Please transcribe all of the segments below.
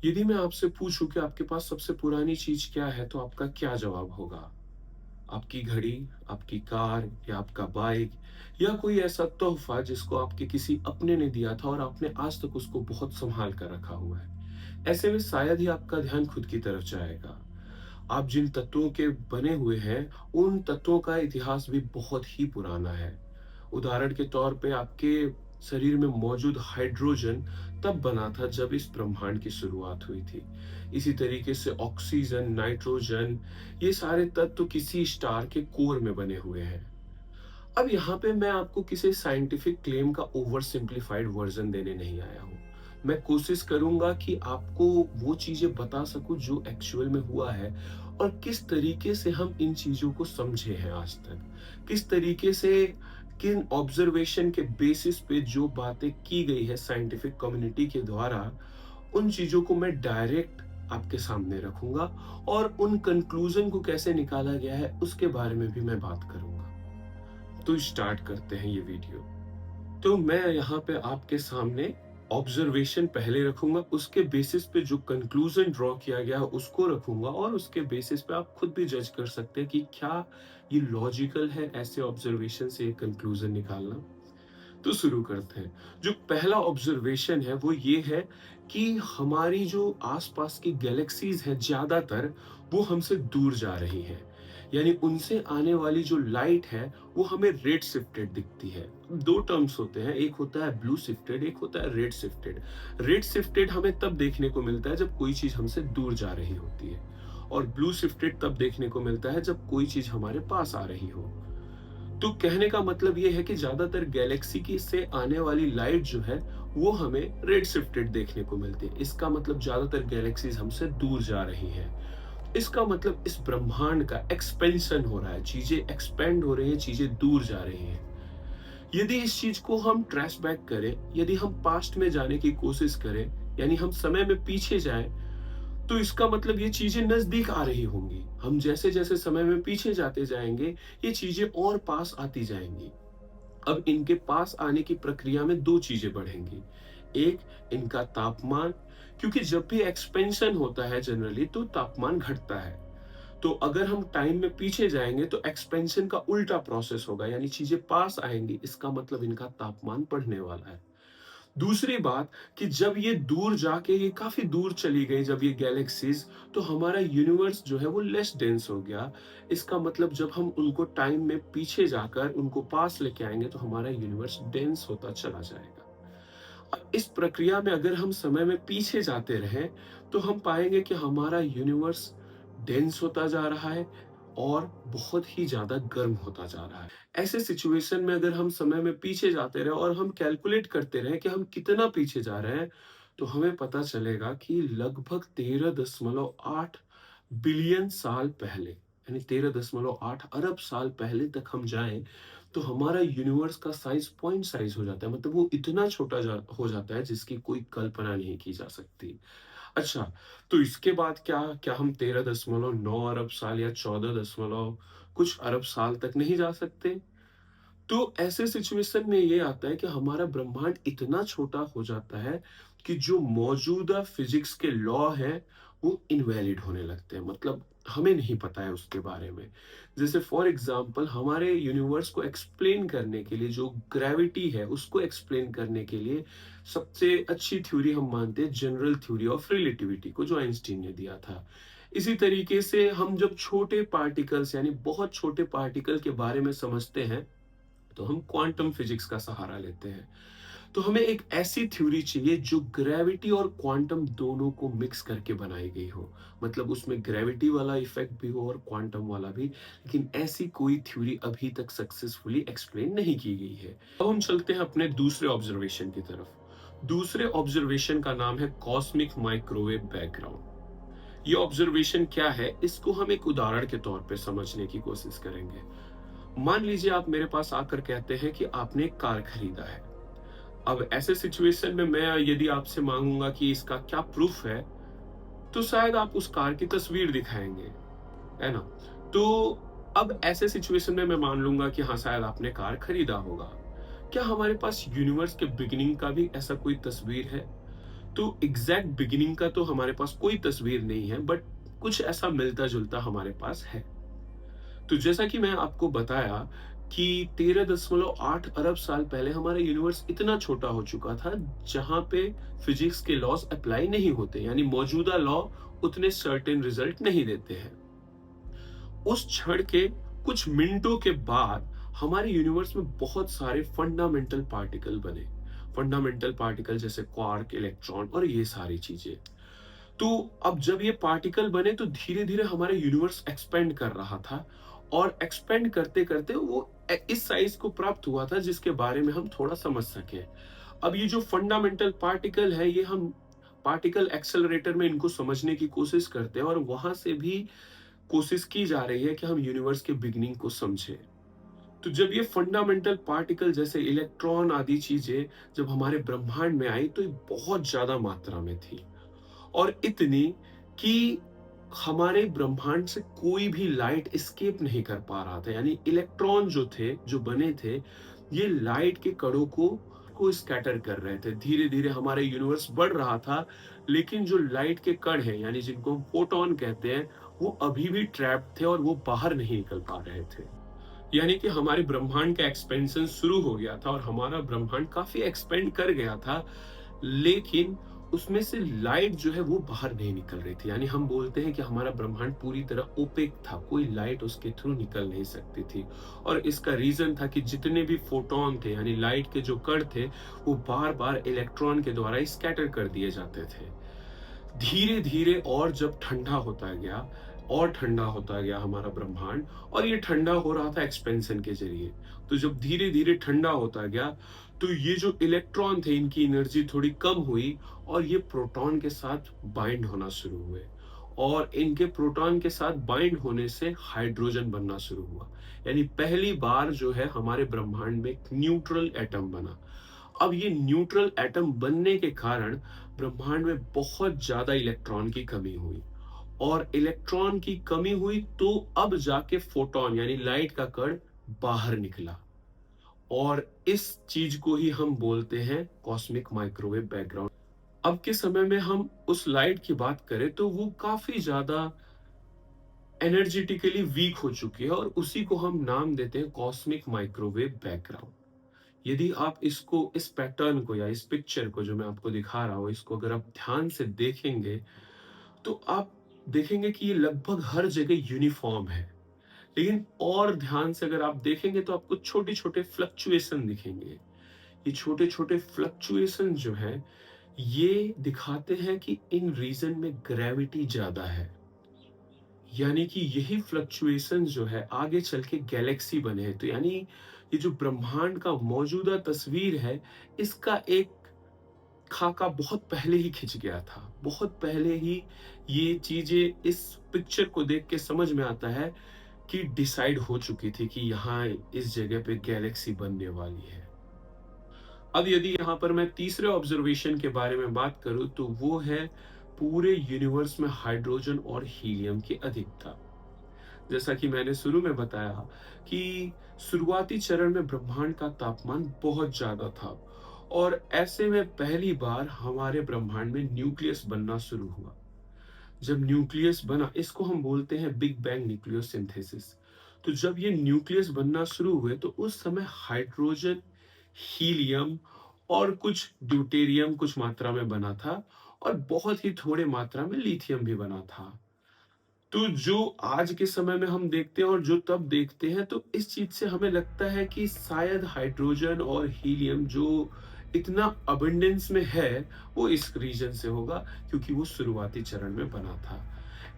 यदि मैं आपसे पूछूं कि आपके पास सबसे पुरानी चीज क्या है, तो आपका क्या जवाब होगा? आपकी घड़ी, आपकी कार या आपका बाइक, या कोई ऐसा तोहफा जिसको आपके किसी अपने ने दिया था और आपने आज तक उसको बहुत संभाल कर रखा हुआ है। ऐसे में शायद ही आपका ध्यान खुद की तरफ जाएगा। आप जिन तत्वों के बने हुए हैं, उन तत्वों का इतिहास भी बहुत ही पुराना है। उदाहरण के तौर पे आपके शरीर में मौजूद हाइड्रोजन तब बना था जब इस ब्रह्मांड की शुरुआत हुई थी। इसी तरीके से ऑक्सीजन, नाइट्रोजन, ये सारे तत्व किसी स्टार के कोर में बने हुए हैं। अब यहाँ पे मैं आपको किसी साइंटिफिक क्लेम का ओवर सिंप्लीफाइड वर्जन देने नहीं आया हूँ। मैं कोशिश करूंगा कि आपको वो चीजें बता सकूं जो एक्चुअल में हुआ है, और किस तरीके से हम इन चीजों को समझे हैं आज तक। किस तरीके से, किन ऑब्जर्वेशन के बेसिस पे जो बातें की गई है साइंटिफिक कम्युनिटी के द्वारा, उन चीजों को मैं डायरेक्ट आपके सामने रखूंगा, और उन कंक्लूजन को कैसे निकाला गया है उसके बारे में भी मैं बात करूंगा। तो स्टार्ट करते हैं ये वीडियो। तो मैं यहाँ पे आपके सामने ऑब्जर्वेशन पहले रखूंगा, उसके बेसिस पे जो कंक्लूजन ड्रॉ किया गया है उसको रखूंगा, और उसके बेसिस पे आप खुद भी जज कर सकते हैं कि क्या ये लॉजिकल है ऐसे ऑब्जर्वेशन से एक कंक्लूजन निकालना। तो शुरू करते हैं। जो पहला ऑब्जर्वेशन है वो ये है कि हमारी जो आसपास की गैलेक्सीज हैं ज्यादातर, वो हमसे दूर जा रही हैं। यानी उनसे आने वाली जो लाइट है वो हमें रेड शिफ्टेड दिखती है। दो टर्म्स होते हैं, एक होता है ब्लू शिफ्टेड, एक होता है रेड शिफ्टेड। रेड शिफ्टेड हमें तब देखने को मिलता है जब कोई चीज हमसे दूर जा रही होती है, और ब्लू शिफ्टेड तब देखने को मिलता है जब कोई चीज हमारे पास आ रही हो। तो कहने का मतलब ये है कि ज्यादातर गैलेक्सी की से आने वाली लाइट जो है वो हमें रेड शिफ्टेड देखने को मिलती है। इसका मतलब ज्यादातर गैलेक्सीज हमसे दूर जा रही हैं। इसका मतलब इस ब्रह्मांड का एक्सपेंशन हो रहा है, चीजें एक्सपेंड हो रही हैं, चीजें दूर जा रही हैं। यदि इस चीज को हम ट्रेस बैक करें, यदि हम पास्ट में जाने की कोशिश करें, यानी हम समय में पीछे जाएं, तो इसका मतलब ये चीजें नजदीक आ रही होंगी। हम जैसे जैसे समय में पीछे जाते जाएंगे, ये चीजें और पास आती जाएंगी। अब इनके पास आने की प्रक्रिया में दो चीजें बढ़ेंगी। एक, इनका तापमान, क्योंकि जब भी एक्सपेंशन होता है जनरली तो तापमान घटता है। तो अगर हम टाइम में पीछे जाएंगे तो एक्सपेंशन का उल्टा प्रोसेस होगा, यानी चीजें पास आएंगी, इसका मतलब इनका तापमान बढ़ने वाला है। दूसरी बात, कि जब ये दूर जाके ये काफी दूर चली गई, जब ये गैलेक्सीज, तो हमारा यूनिवर्स जो है वो लेस डेंस हो गया। इसका मतलब जब हम उनको टाइम में पीछे जाकर उनको पास लेके आएंगे तो हमारा यूनिवर्स डेंस होता चला जाएगा। अब इस प्रक्रिया में अगर हम समय में पीछे जाते रहें, तो हम पाएंगे कि हमारा यूनिवर्स डेंस होता जा रहा है और बहुत ही ज्यादा गर्म होता जा रहा है। ऐसे सिचुएशन में अगर हम समय में पीछे जाते रहे और हम कैलकुलेट करते रहे कि हम कितना पीछे जा रहे हैं, तो हमें पता चलेगा कि लगभग 13.8 बिलियन साल पहले, यानी 13.8 अरब साल पहले तक हम जाएं, तो हमारा यूनिवर्स का साइज पॉइंट साइज हो जाता है। मतलब वो इतना छोटा हो जाता है जिसकी कोई कल्पना नहीं की जा सकती। अच्छा, तो इसके बाद क्या क्या हम 13.9 अरब साल या 14 कुछ अरब साल तक नहीं जा सकते? तो ऐसे सिचुएशन में ये आता है कि हमारा ब्रह्मांड इतना छोटा हो जाता है कि जो मौजूदा फिजिक्स के लॉ हैं वो इनवैलिड होने लगते हैं। मतलब हमें नहीं पता है उसके बारे में। जैसे फॉर एग्जांपल, हमारे यूनिवर्स को एक्सप्लेन करने के लिए जो ग्रेविटी है उसको एक्सप्लेन करने के लिए सबसे अच्छी थ्योरी हम मानते हैं जनरल थ्योरी ऑफ रिलेटिविटी को, जो आइंस्टीन ने दिया था। इसी तरीके से हम जब छोटे पार्टिकल्स यानी बहुत छोटे पार्टिकल के बारे में समझते हैं, तो हम क्वांटम फिजिक्स का सहारा लेते हैं। तो हमें एक ऐसी थ्योरी चाहिए जो ग्रेविटी और क्वांटम दोनों को मिक्स करके बनाई गई हो। मतलब उसमें ग्रेविटी वाला इफेक्ट भी हो और क्वांटम वाला भी। लेकिन ऐसी कोई थ्योरी अभी तक सक्सेसफुली एक्सप्लेन नहीं की गई है। अब हम चलते हैं अपने दूसरे ऑब्जर्वेशन की तरफ। दूसरे ऑब्जर्वेशन का नाम है कॉस्मिक माइक्रोवेव बैकग्राउंड। ये ऑब्जर्वेशन क्या है, इसको हम एक उदाहरण के तौर पे समझने की कोशिश करेंगे। मान लीजिए आप मेरे पास आकर कहते हैं कि आपने एक कार खरीदा है। अब ऐसे सिचुएशन में मैं यदि आपसे मांगूंगा कि इसका क्या प्रूफ है, तो शायद आप उस कार की तस्वीर दिखाएंगे, है ना? तो अब ऐसे सिचुएशन में मैं मान लूंगा कि हाँ, शायद आपने कार खरीदा होगा। क्या हमारे पास यूनिवर्स के बिगिनिंग का भी ऐसा कोई तस्वीर है? तो एग्जैक्ट बिगिनिंग का तो हमारे पास कोई तस्वीर नहीं है, बट कुछ ऐसा मिलता जुलता हमारे पास है। तो जैसा कि मैं आपको बताया कि 13.8 अरब साल पहले हमारा यूनिवर्स इतना छोटा हो चुका था जहां पे फिजिक्स के लॉज अप्लाई नहीं होते, यानी मौजूदा लॉ उतने सर्टेन रिजल्ट नहीं देते हैं। उस क्षण के कुछ मिनटों के बाद हमारे यूनिवर्स में बहुत सारे फंडामेंटल पार्टिकल बने। फंडामेंटल पार्टिकल जैसे क्वार्क, इलेक्ट्रॉन और ये सारी चीजें। तो अब जब ये पार्टिकल बने तो धीरे धीरे हमारा यूनिवर्स एक्सपेंड कर रहा था, और एक्सपेंड करते करते वो इस साइज को प्राप्त हुआ था जिसके बारे में हम थोड़ा समझ सके। अब ये जो फंडामेंटल पार्टिकल है, ये हम पार्टिकल एक्सेलरेटर में इनको समझने की कोशिश करते हैं, और वहां से भी कोशिश की जा रही है कि हम यूनिवर्स के बिगिनिंग को समझें। तो जब ये फंडामेंटल पार्टिकल जैसे इलेक्ट्रॉन आदि चीजें जब हमारे ब्रह्मांड में आई तो ये बहुत ज्यादा मात्रा में थी, और इतनी कि हमारे ब्रह्मांड से कोई भी लाइट एस्केप नहीं कर पा रहा था। यानी इलेक्ट्रॉन जो थे, जो बने थे, ये लाइट के कणों को स्कैटर कर रहे थे। धीरे धीरे हमारा यूनिवर्स बढ़ रहा था, लेकिन जो लाइट के कण हैं, यानी जिनको हम फोटॉन कहते हैं, वो अभी भी ट्रैप्ड थे और वो बाहर नहीं निकल पा रहे थे। यानी कि हमारे ब्रह्मांड का एक्सपेंशन शुरू हो गया था और हमारा ब्रह्मांड काफी एक्सपेंड कर गया था, लेकिन उसमें से लाइट जो है वो बाहर नहीं निकल रही थी। यानी हम बोलते हैं कि हमारा ब्रह्मांड पूरी तरह ओपेक था, कोई लाइट उसके थ्रू निकल नहीं सकती थी। और इसका रीजन था कि जितने भी फोटोन थे, यानी लाइट के जो कण थे, वो बार बार इलेक्ट्रॉन के द्वारा स्कैटर कर दिए जाते थे। धीरे धीरे और जब ठंडा होता गया, और ठंडा होता गया हमारा ब्रह्मांड, और ये ठंडा हो रहा था एक्सपेंशन के जरिए। तो जब धीरे धीरे ठंडा होता गया तो ये जो इलेक्ट्रॉन थे, इनकी एनर्जी थोड़ी कम हुई और ये प्रोटॉन के साथ बाइंड होना शुरू हुए, और इनके प्रोटॉन के साथ बाइंड होने से हाइड्रोजन बनना शुरू हुआ। यानी पहली बार जो है हमारे ब्रह्मांड में एक न्यूट्रल एटम बना। अब ये न्यूट्रल एटम बनने के कारण ब्रह्मांड में बहुत ज्यादा इलेक्ट्रॉन की कमी हुई, और इलेक्ट्रॉन की कमी हुई तो अब जाके फोटॉन यानी लाइट का कण बाहर निकला, और इस चीज को ही हम बोलते हैं कॉस्मिक माइक्रोवेव बैकग्राउंड। अब के समय में हम उस लाइट की बात करें तो वो काफी ज्यादा एनर्जेटिकली वीक हो चुकी है, और उसी को हम नाम देते हैं कॉस्मिक माइक्रोवेव बैकग्राउंड। यदि आप इसको, इस पैटर्न को या इस पिक्चर को जो मैं आपको दिखा रहा हूं, इसको अगर आप ध्यान से देखेंगे तो आप देखेंगे कि ये लगभग हर जगह यूनिफॉर्म है। लेकिन और ध्यान से अगर आप देखेंगे तो आपको छोटे छोटे फ्लक्चुएशन दिखेंगे। ये छोटे छोटे फ्लक्चुएशन जो है, ये दिखाते हैं कि इन रीजन में ग्रेविटी ज्यादा है। यानी कि यही फ्लक्चुएशन जो है आगे चल के गैलेक्सी बने हैं। तो यानी ये जो ब्रह्मांड का मौजूदा तस्वीर है, इसका एक खाका बहुत पहले ही खिंच गया था। बहुत पहले ही ये चीजें इस पिक्चर को देख के समझ में आता है कि डिसाइड हो चुकी थी कि यहाँ इस जगह पे गैलेक्सी बनने वाली है। अब यदि यहाँ पर मैं तीसरे ऑब्जर्वेशन के बारे में बात करूं तो वो है पूरे यूनिवर्स में हाइड्रोजन और हीलियम की अधिकता। जैसा कि मैंने शुरू में बताया कि शुरुआती चरण में ब्रह्मांड का तापमान बहुत ज्यादा था, और ऐसे में पहली बार हमारे ब्रह्मांड में न्यूक्लियस बनना शुरू हुआ। जब न्यूक्लियस बना, इसको हम बोलते हैं बिग बैंग न्यूक्लियोसिंथेसिस। तो जब ये न्यूक्लियस बनना शुरू हुए तो उस समय हाइड्रोजन, हीलियम और कुछ ड्यूटेरियम कुछ मात्रा में बना था, और बहुत ही थोड़े मात्रा में लिथियम भी बना था। तो जो आज के समय में हम देखते हैं और जो तब देखते हैं, तो इस चीज से हमें लगता है कि शायद हाइड्रोजन और हीलियम जो इतना अबंडेंस में है, वो इस रीजन से होगा क्योंकि वो शुरुआती चरण में बना था।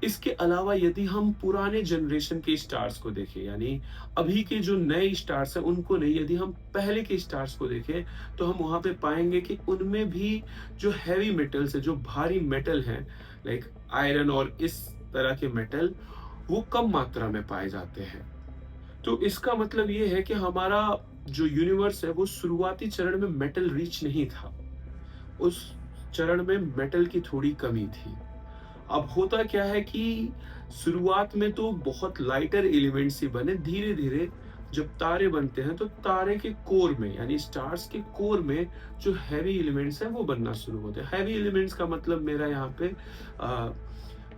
इसके अलावा यदि हम पुराने जनरेशन के स्टार्स को देखें, यानी अभी के जो नए स्टार्स हैं उनको नहीं, यदि हम पहले के स्टार्स को देखें तो हम वहां पे पाएंगे कि उनमें भी जो हैवी मेटल्स है, जो भारी मेटल हैं, लाइक आयरन और इस तरह के मेटल, वो कम मात्रा में पाए जाते हैं। तो इसका मतलब ये है कि हमारा जो यूनिवर्स है वो शुरुआती चरण में मेटल रिच नहीं था। उस चरण में मेटल की थोड़ी कमी थी। अब होता क्या है कि शुरुआत में तो बहुत लाइटर एलिमेंट्स ही बने, धीरे धीरे जब तारे बनते हैं तो तारे के कोर में यानी स्टार्स के कोर में जो हैवी एलिमेंट्स हैं वो बनना शुरू होते हैं। हैवी एलिमेंट्स का मतलब मेरा यहाँ पे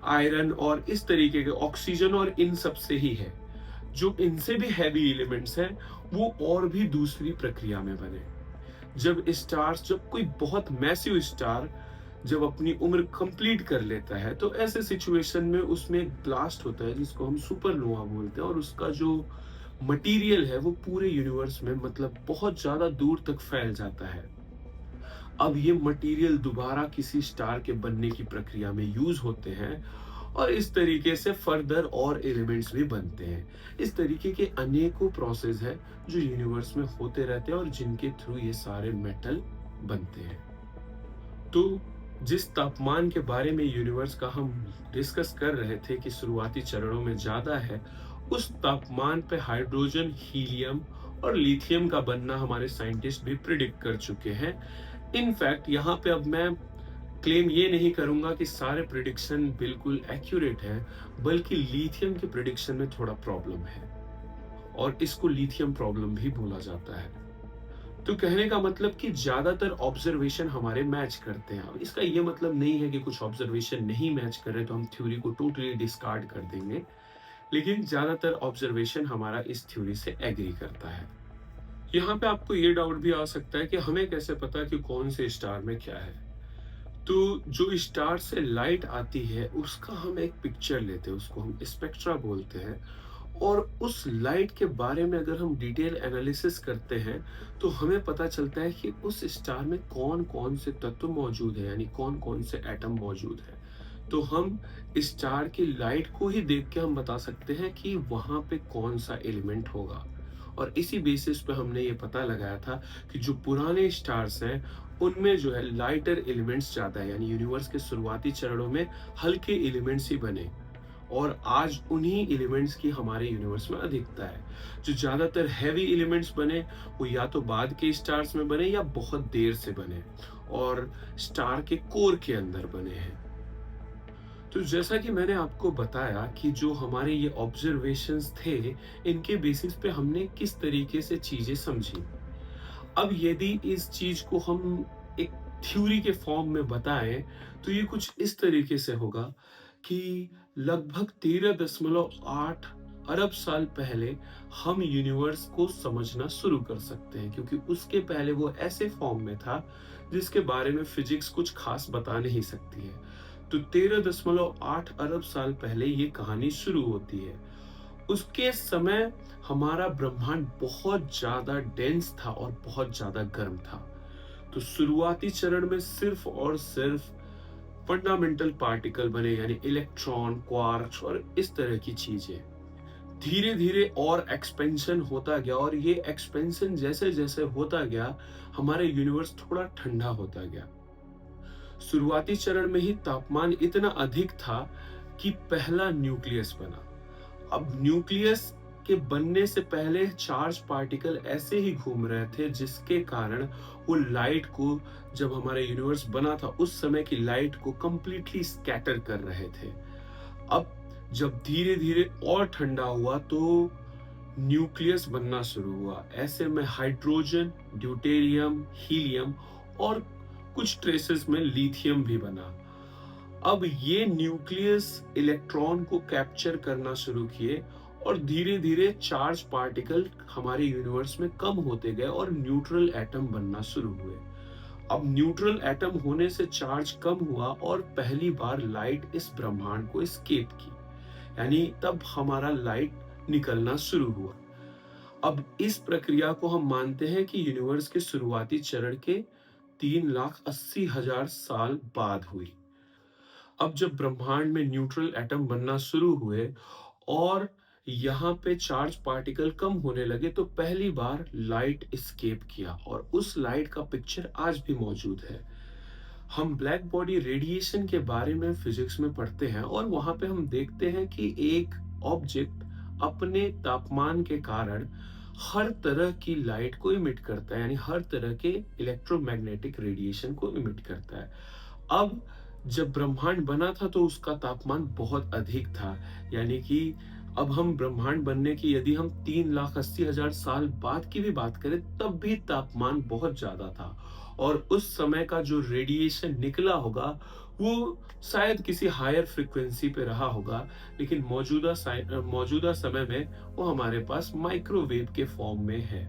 आयरन और इस तरीके के ऑक्सीजन और इन सब से ही है। जो इनसे भी हैवी एलिमेंट्स हैं वो और भी दूसरी प्रक्रिया में बने। जब कोई बहुत मैसिव स्टार जब अपनी उम्र कंप्लीट कर लेता है तो ऐसे सिचुएशन में उसमें एक ब्लास्ट होता है जिसको हम सुपरनोवा बोलते हैं, और उसका जो मटेरियल है वो पूरे यूनिवर्स में मतलब बहुत ज्यादा दूर तक फैल जाता है। अब ये मटेरियल दोबारा किसी स्टार के बनने की प्रक्रिया में यूज होते हैं और इस तरीके से फर्दर और एलिमेंट्स भी बनते हैं। इस तरीके के अनेकों प्रोसेस है जो यूनिवर्स में होते रहते हैं और जिनके थ्रू ये सारे मेटल बनते हैं। तो जिस तापमान के बारे में यूनिवर्स का हम डिस्कस कर रहे थे कि शुरुआती चरणों में ज्यादा है, उस तापमान पे हाइड्रोजन, हीलियम और लिथियम का बनना हमारे साइंटिस्ट भी प्रिडिक्ट कर चुके हैं। इनफैक्ट यहाँ पे अब मैं क्लेम ये नहीं करूंगा कि सारे प्रिडिक्शन बिल्कुल एक्यूरेट है, बल्कि लिथियम के प्रिडिक्शन में थोड़ा प्रॉब्लम है और इसको लिथियम प्रॉब्लम भी बोला जाता है। तो कहने का मतलब कि ज्यादातर ऑब्जर्वेशन हमारे मैच करते हैं। अब इसका ये मतलब नहीं है कि कुछ ऑब्जर्वेशन नहीं मैच कर रहे तो हम थ्योरी को टोटली डिस्कार्ड कर देंगे, लेकिन ज्यादातर ऑब्जर्वेशन हमारा इस थ्योरी से एग्री करता है। यहाँ पे आपको ये डाउट भी आ सकता है कि हमें कैसे पता कि कौन से स्टार में क्या है। तो जो स्टार से लाइट आती है उसका हम एक पिक्चर लेते हैं, उसको हम स्पेक्ट्रा बोलते हैं, और उस लाइट के बारे में अगर हम डिटेल एनालिसिस करते हैं तो हमें पता चलता है कि उस स्टार में कौन कौन से तत्व मौजूद है, यानी कौन कौन से एटम मौजूद है। तो हम स्टार की लाइट को ही देख के हम बता सकते हैं कि वहां पे कौन सा एलिमेंट होगा। और इसी बेसिस पे हमने ये पता लगाया था कि जो पुराने स्टार्स हैं उनमें जो है लाइटर एलिमेंट्स ज्यादा है, यानी यूनिवर्स के शुरुआती चरणों में हल्के एलिमेंट्स ही बने, और आज उन्हीं एलिमेंट्स की हमारे यूनिवर्स में अधिकता है। जो ज्यादातर हैवी एलिमेंट्स बने वो या तो बाद के स्टार्स में बने या बहुत देर से बने और स्टार के कोर के अंदर बने हैं। तो जैसा कि मैंने आपको बताया कि जो हमारे ये ऑब्जर्वेशंस थे, इनके बेसिस पे हमने किस तरीके से चीजें समझी। अब यदि इस चीज को हम एक थ्योरी के फॉर्म में बताएं तो ये कुछ इस तरीके से होगा कि लगभग 13.8 अरब साल पहले हम यूनिवर्स को समझना शुरू कर सकते हैं, क्योंकि उसके पहले वो ऐसे फॉर्म में था जिसके बारे में फिजिक्स कुछ खास बता नहीं सकती है। तो 13.8 अरब साल पहले ये कहानी शुरू होती है। उसके समय हमारा ब्रह्मांड बहुत ज्यादा डेंस था और बहुत ज्यादा गर्म था। तो शुरुआती चरण में सिर्फ और सिर्फ फंडामेंटल पार्टिकल बने, यानी इलेक्ट्रॉन, क्वार्क्स और इस तरह की चीजें। धीरे धीरे और एक्सपेंशन होता गया, और ये एक्सपेंशन जैसे जैसे होता गया हमारे यूनिवर्स थोड़ा ठंडा होता गया। शुरुआती चरण में ही तापमान इतना अधिक था कि पहला न्यूक्लियस बना। अब न्यूक्लियस के बनने से पहले चार्ज पार्टिकल ऐसे ही घूम रहे थे जिसके कारण वो लाइट को, जब हमारा यूनिवर्स बना था उस समय की लाइट को कंप्लीटली स्कैटर कर रहे थे। अब जब धीरे धीरे और ठंडा हुआ तो न्यूक्लियस बनना शुरू हुआ। ऐसे में हाइड्रोजन, ड्यूटेरियम, हीलियम और कुछ ट्रेसेस में लिथियम भी बना। अब ये न्यूक्लियस इलेक्ट्रॉन को कैप्चर करना शुरू किए और धीरे धीरे चार्ज पार्टिकल हमारे यूनिवर्स में कम होते गए और न्यूट्रल एटम बनना शुरू हुए। अब न्यूट्रल एटम होने से चार्ज कम हुआ और पहली बार लाइट इस ब्रह्मांड को एस्केप की, यानी तब हमारा लाइट निकलना शुरू हुआ। अब इस प्रक्रिया को हम मानते हैं कि यूनिवर्स के शुरुआती चरण के 3,80,000 साल बाद हुई। अब जब ब्रह्मांड में न्यूट्रल एटम बनना शुरू हुए और यहाँ पे चार्ज पार्टिकल कम होने लगे तो पहली बार लाइट एस्केप किया, और उस लाइट का पिक्चर आज भी मौजूद है। हम ब्लैक बॉडी रेडिएशन के बारे में फिजिक्स में पढ़ते हैं और वहां पे हम देखते हैं कि एक ऑब्जेक्ट अपने तापमान के कारण हर तरह की लाइट को इमिट करता है, यानी हर तरह के इलेक्ट्रोमैग्नेटिक रेडिएशन को इमिट करता है। अब जब ब्रह्मांड बना था तो उसका तापमान बहुत अधिक था, यानी कि अब हम ब्रह्मांड बनने की यदि हम 3,80,000 साल बाद की भी बात करें, तब भी तापमान बहुत ज़्यादा था और उस समय का जो रेडिएशन निकला होगा, वो शायद किसी हायर फ्रीक्वेंसी पे रहा होगा, लेकिन मौजूदा समय में वो हमारे पास माइक्रोवेव के फॉर्म में है।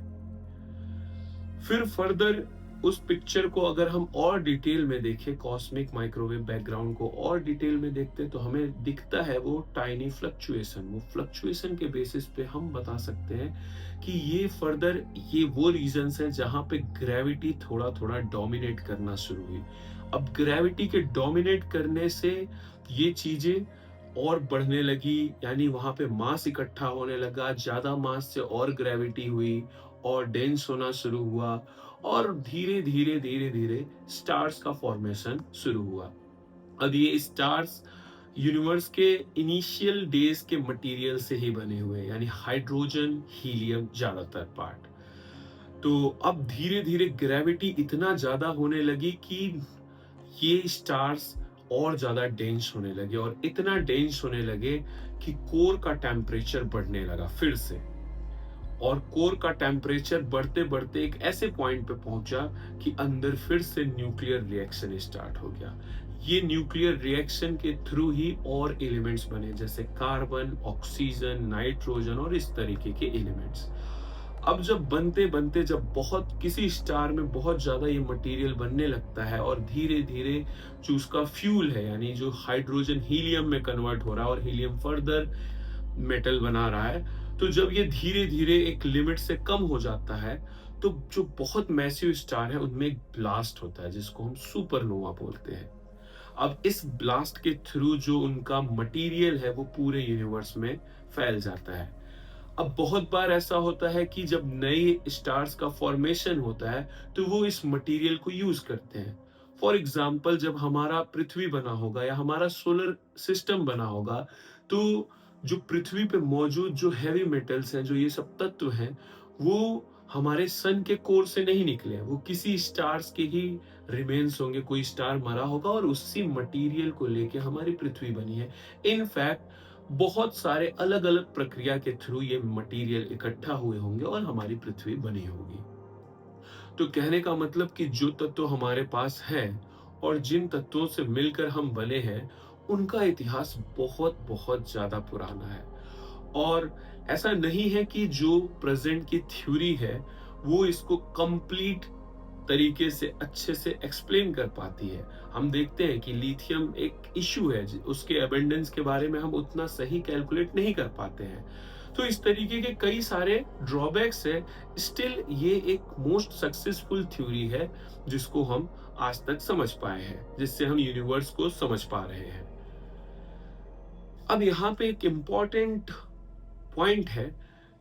फिर फर्दर उस पिक्चर को अगर हम और डिटेल में देखें, कॉस्मिक माइक्रोवेव बैकग्राउंड को और डिटेल में देखते हैं, तो हमें दिखता है वो टाइनी फ्लक्चुएशन। वो फ्लक्चुएशन के बेसिस पे हम बता सकते हैं कि ये वो रीजन्स हैं जहां पे ग्रेविटी थोड़ा थोड़ा डोमिनेट करना शुरू हुई। अब ग्रेविटी के डोमिनेट करने से ये चीजें और बढ़ने लगी, यानी वहां पे मास इकट्ठा होने लगा, ज्यादा मास से और ग्रेविटी हुई और डेंस होना शुरू हुआ और धीरे धीरे धीरे धीरे स्टार्स का फॉर्मेशन शुरू हुआ। अब ये स्टार्स यूनिवर्स के इनिशियल डेज के मटेरियल से ही बने हुए हैं, यानी हाइड्रोजन हीलियम ज्यादातर पार्ट। तो अब धीरे धीरे ग्रेविटी इतना ज्यादा होने लगी कि ये स्टार्स और ज्यादा डेंस होने लगे और इतना डेंस होने लगे कि कोर का टेम्परेचर बढ़ने लगा फिर से। और कोर का टेम्परेचर बढ़ते बढ़ते एक ऐसे पॉइंट पे पहुंचा कि अंदर फिर से न्यूक्लियर रिएक्शन स्टार्ट हो गया। ये न्यूक्लियर रिएक्शन के थ्रू ही और एलिमेंट्स बने, जैसे कार्बन, ऑक्सीजन, नाइट्रोजन और इस तरीके के एलिमेंट्स। अब जब बनते बनते जब बहुत किसी स्टार में बहुत ज्यादा ये मटेरियल बनने लगता है और धीरे धीरे जो उसका फ्यूल है, यानी जो हाइड्रोजन हीलियम में कन्वर्ट हो रहा है और हीलियम फर्दर मेटल बना रहा है, तो जब ये धीरे धीरे एक लिमिट से कम हो जाता है, तो जो बहुत मैसिव स्टार है उनमें एक ब्लास्ट होता है जिसको हम सुपरनोवा बोलते हैं। अब इस ब्लास्ट के थ्रू जो उनका मटेरियल है वो पूरे यूनिवर्स में फैल जाता है। अब बहुत बार ऐसा होता है कि जब नए स्टार्स का फॉर्मेशन होता है, तो वो इस मटेरियल को यूज करते हैं। फॉर एग्जाम्पल, जब हमारा पृथ्वी बना होगा या हमारा सोलर सिस्टम बना होगा, तो जो पृथ्वी पे मौजूद जो हैवी मेटल्स हैं, जो ये सब तत्व हैं, वो हमारे सन के कोर से नहीं निकले हैं, वो किसी स्टार्स के ही रिमेन्स होंगे। कोई स्टार मरा होगा और उसी मटेरियल को लेके हमारी पृथ्वी बनी है। इनफैक्ट बहुत सारे अलग अलग प्रक्रिया के थ्रू ये मटेरियल इकट्ठा हुए होंगे और हमारी पृथ्वी बनी होगी। तो कहने का मतलब कि जो तत्व हमारे पास है और जिन तत्वों से मिलकर हम बने हैं, उनका इतिहास बहुत बहुत ज्यादा पुराना है। और ऐसा नहीं है कि जो प्रेजेंट की थ्योरी है वो इसको कंप्लीट तरीके से अच्छे से एक्सप्लेन कर पाती है। हम देखते हैं कि लिथियम एक इश्यू है, उसके एबंडेंस के बारे में हम उतना सही कैलकुलेट नहीं कर पाते हैं। तो इस तरीके के कई सारे ड्रॉबैक्स है। स्टिल ये एक मोस्ट सक्सेसफुल थ्योरी है जिसको हम आज तक समझ पाए हैं, जिससे हम यूनिवर्स को समझ पा रहे हैं। अब यहाँ पे एक इम्पॉर्टेंट पॉइंट है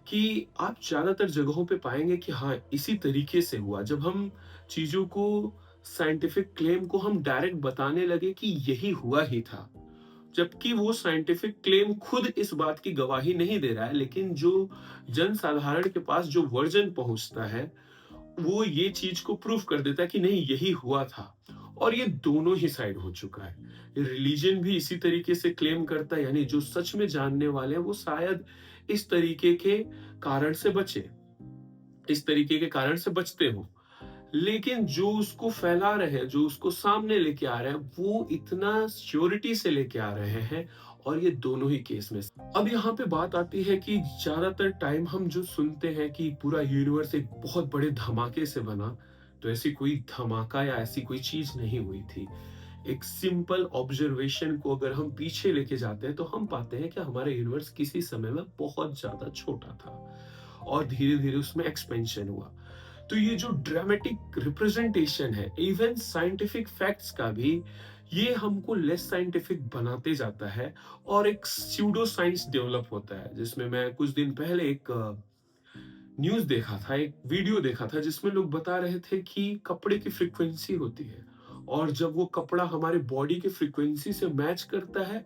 कि आप ज्यादातर जगहों पे पाएंगे कि हाँ, इसी तरीके से हुआ। जब हम चीजों को, साइंटिफिक क्लेम को हम डायरेक्ट बताने लगे कि यही हुआ ही था, जबकि वो साइंटिफिक क्लेम खुद इस बात की गवाही नहीं दे रहा है, लेकिन जो जन साधारण के पास जो वर्जन पहुंचता है, वो ये चीज को प्रूफ कर देता है कि नहीं, यही हुआ था। और ये दोनों ही साइड हो चुका है। रिलीजन भी इसी तरीके से क्लेम करता है, यानी जो सच में जानने वाले हैं वो शायद इस तरीके के कारण से बचे, इस तरीके के कारण से बचते हो। लेकिन जो उसको फैला रहे हैं, जो उसको सामने लेके आ रहे हैं, वो इतना श्योरिटी से लेके आ रहे हैं। और ये दोनों ही केस में अब यहाँ पे बात आती है कि ज्यादातर टाइम हम जो सुनते हैं कि पूरा यूनिवर्स एक बहुत बड़े धमाके से बना, तो ऐसी कोई धमाका या ऐसी कोई चीज नहीं हुई थी। एक सिंपल ऑब्जर्वेशन को अगर हम पीछे लेके जाते हैं, तो हम पाते हैं कि हमारा यूनिवर्स किसी समय में बहुत ज्यादा छोटा था और धीरे धीरे उसमें एक्सपेंशन हुआ। तो ये जो ड्रामेटिक रिप्रेजेंटेशन है इवन साइंटिफिक फैक्ट्स का भी, ये हमको लेस साइंटिफिक बनाते जाता है और एक स्यूडो साइंस डेवलप होता है। जिसमें मैं कुछ दिन पहले एक न्यूज देखा था, एक वीडियो देखा था, जिसमें लोग बता रहे थे कि कपड़े की फ्रीक्वेंसी होती है और जब वो कपड़ा हमारे बॉडी की फ्रीक्वेंसी से मैच करता है,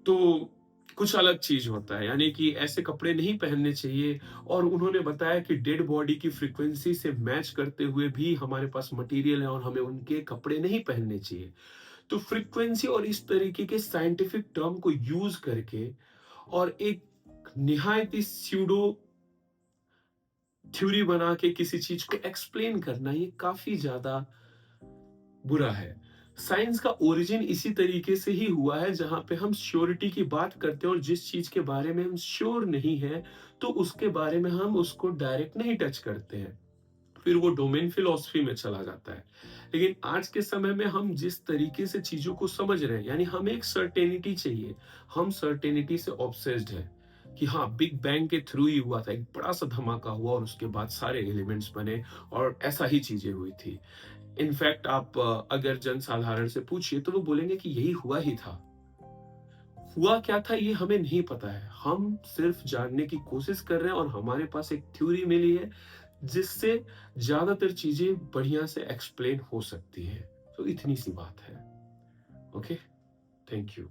तो कुछ अलग चीज होता है, यानी कि ऐसे कपड़े नहीं पहनने चाहिए। और उन्होंने बताया कि डेड बॉडी की फ्रीक्वेंसी से मैच करते हुए भी हमारे पास मटेरियल है और हमें उनके कपड़े नहीं पहनने चाहिए। तो फ्रीक्वेंसी और इस तरीके के साइंटिफिक टर्म को यूज करके और एक निहायत ही स्यूडो थ्योरी बना के किसी चीज को एक्सप्लेन करना, ये काफी ज्यादा बुरा है। साइंस का ओरिजिन इसी तरीके से ही हुआ है, जहां पे हम श्योरिटी की बात करते हैं और जिस चीज के बारे में हम श्योर नहीं है, तो उसके बारे में हम उसको डायरेक्ट नहीं टच करते हैं, फिर वो डोमेन फिलॉसफी में चला जाता है। लेकिन आज के समय में हम जिस तरीके से चीजों को समझ रहे हैं, यानी हमें एक सर्टेनिटी चाहिए, हम सर्टेनिटी से ऑब्सेस्ड है कि हाँ, बिग बैंग के थ्रू ही हुआ था, एक बड़ा सा धमाका हुआ और उसके बाद सारे एलिमेंट्स बने और ऐसा ही चीजें हुई थी। इनफैक्ट आप अगर जन साधारण से पूछिए तो वो बोलेंगे कि यही हुआ ही था। हुआ क्या था ये हमें नहीं पता है, हम सिर्फ जानने की कोशिश कर रहे हैं और हमारे पास एक थ्योरी मिली है जिससे ज्यादातर चीजें बढ़िया से एक्सप्लेन हो सकती है। तो इतनी सी बात है। Okay, thank you.